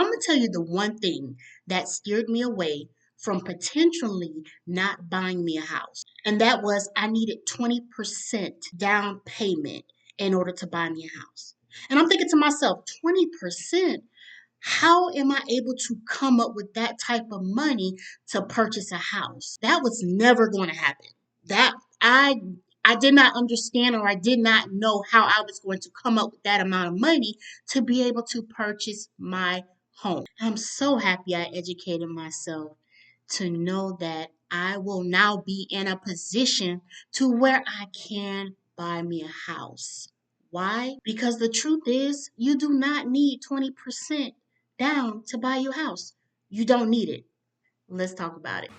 I'm going to tell you the one thing that steered me away from potentially not buying me a house. And that was I needed 20% down payment in order to buy me a house. And I'm thinking to myself, 20%? How am I able to come up with that type of money to purchase a house? That was never going to happen. That I did not understand, or I did not know how I was going to come up with that amount of money to be able to purchase my home. I'm so happy I educated myself to know that I will now be in a position to where I can buy me a house. Why? Because the truth is, you do not need 20% down to buy your house. You don't need it. Let's talk about it.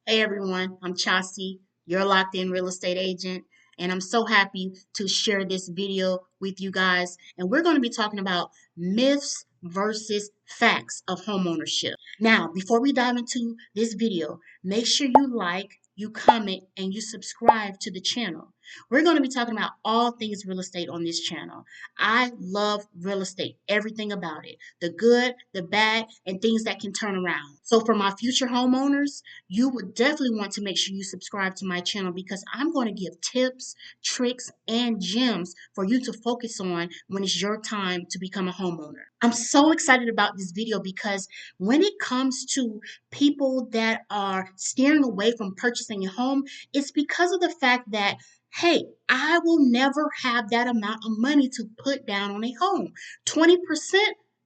Hey everyone, I'm Chauncey, your locked in real estate agent, and I'm so happy to share this video with you guys. And we're going to be talking about myths versus facts of homeownership. Now, before we dive into this video, make sure you like, you comment, and you subscribe to the channel. We're going to be talking about all things real estate on this channel. I love real estate, everything about it, the good, the bad, and things that can turn around. So for my future homeowners, you would definitely want to make sure you subscribe to my channel because I'm going to give tips, tricks, and gems for you to focus on when it's your time to become a homeowner. I'm so excited about this video because when it comes to people that are steering away from purchasing a home, it's because of the fact that hey, I will never have that amount of money to put down on a home. 20%,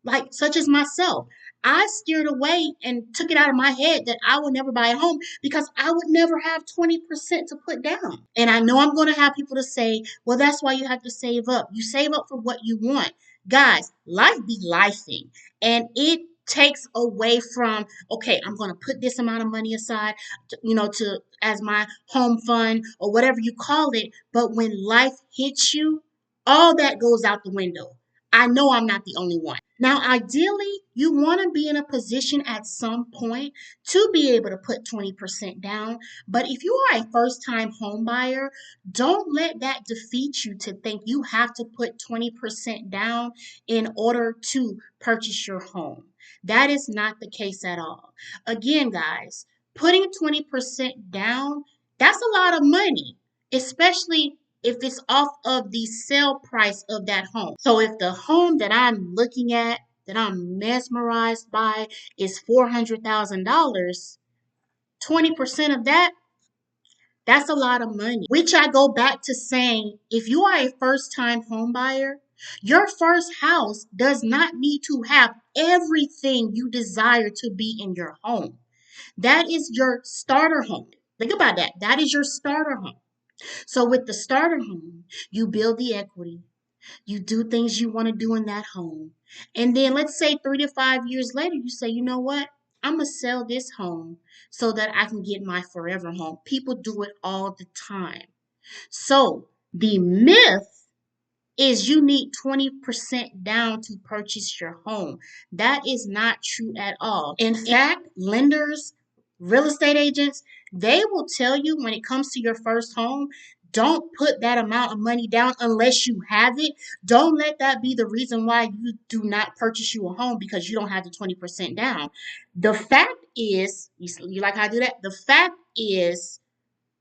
like such as myself. I steered away and took it out of my head that I would never buy a home because I would never have 20% to put down. And I know I'm going to have people to say, well, that's why you have to save up. You save up for what you want. Guys, life be lifing. And it takes away from, okay, I'm going to put this amount of money aside, to as my home fund or whatever you call it. But when life hits you, all that goes out the window. I know I'm not the only one. Now, ideally, you want to be in a position at some point to be able to put 20% down. But if you are a first time home buyer, don't let that defeat you to think you have to put 20% down in order to purchase your home. That is not the case at all. Again, guys, putting 20% down, that's a lot of money, especially if it's off of the sale price of that home. So if the home that I'm looking at, that I'm mesmerized by, is $400,000, 20% of that, that's a lot of money. Which I go back to saying, if you are a first time home buyer, your first house does not need to have everything you desire to be in your home. That is your starter home. Think about that. That is your starter home. So with the starter home, you build the equity. You do things you want to do in that home. And then let's say 3 to 5 years later, you say, you know what? I'm going to sell this home so that I can get my forever home. People do it all the time. So the myth is you need 20% down to purchase your home. That is not true at all. In fact, lenders, real estate agents, they will tell you when it comes to your first home, don't put that amount of money down unless you have it. Don't let that be the reason why you do not purchase you a home because you don't have the 20% down. The fact is, you like how I do that? The fact is,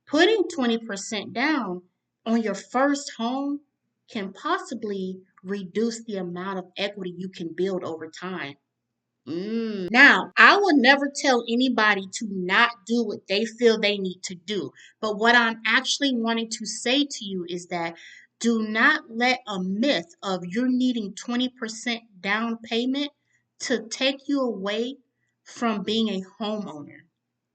putting 20% down on your first home can possibly reduce the amount of equity you can build over time. Now, I will never tell anybody to not do what they feel they need to do. But what I'm actually wanting to say to you is that do not let a myth of you're needing 20% down payment to take you away from being a homeowner.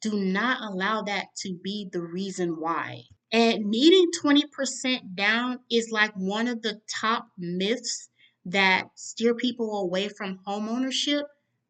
Do not allow that to be the reason why. And needing 20% down is like one of the top myths that steer people away from homeownership.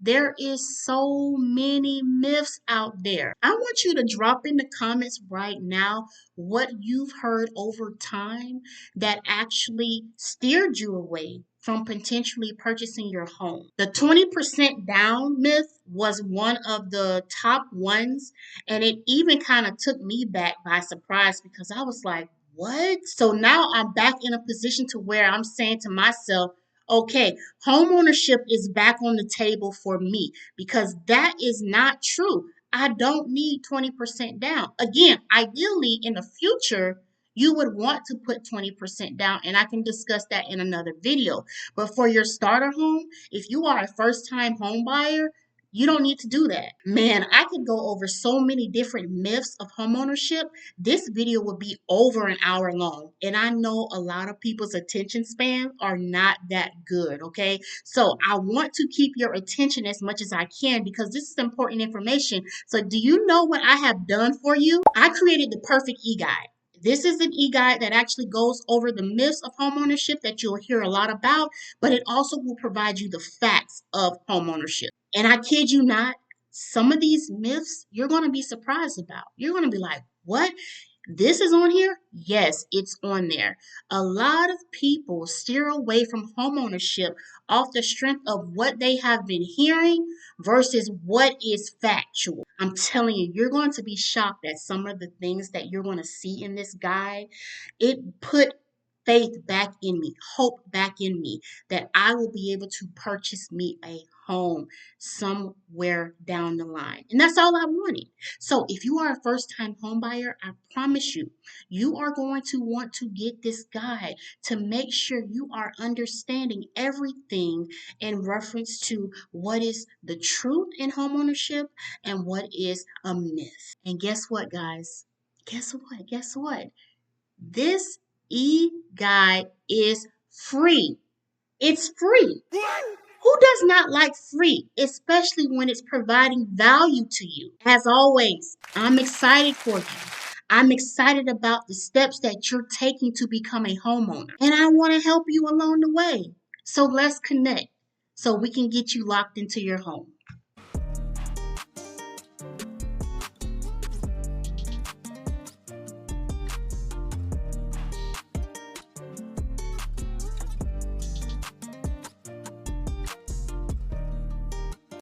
There is so many myths out there. I want you to drop in the comments right now what you've heard over time that actually steered you away from potentially purchasing your home. The 20% down myth was one of the top ones, and it even kind of took me back by surprise because I was like, what? So now I'm back in a position to where I'm saying to myself, okay, homeownership is back on the table for me because that is not true. I don't need 20% down. Again, ideally in the future, you would want to put 20% down, and I can discuss that in another video. But for your starter home, if you are a first time home buyer, you don't need to do that. Man, I could go over so many different myths of homeownership. This video would be over an hour long. And I know a lot of people's attention span are not that good, okay? So I want to keep your attention as much as I can because this is important information. So do you know what I have done for you? I created the perfect e-guide. This is an e-guide that actually goes over the myths of homeownership that you'll hear a lot about, but it also will provide you the facts of homeownership. And I kid you not, some of these myths you're going to be surprised about. You're going to be like, what? This is on here? Yes, it's on there. A lot of people steer away from homeownership off the strength of what they have been hearing versus what is factual. I'm telling you, you're going to be shocked at some of the things that you're going to see in this guide. It put faith back in me, hope back in me that I will be able to purchase me a home somewhere down the line. And that's all I wanted. So if you are a first time home buyer, I promise you, you are going to want to get this guide to make sure you are understanding everything in reference to what is the truth in homeownership and what is a myth. And guess what, guys? Guess what? Guess what? This e-guide is free. It's free. Who does not like free, especially when it's providing value to you? As always, I'm excited for you. I'm excited about the steps that you're taking to become a homeowner. And I want to help you along the way. So let's connect so we can get you locked into your home.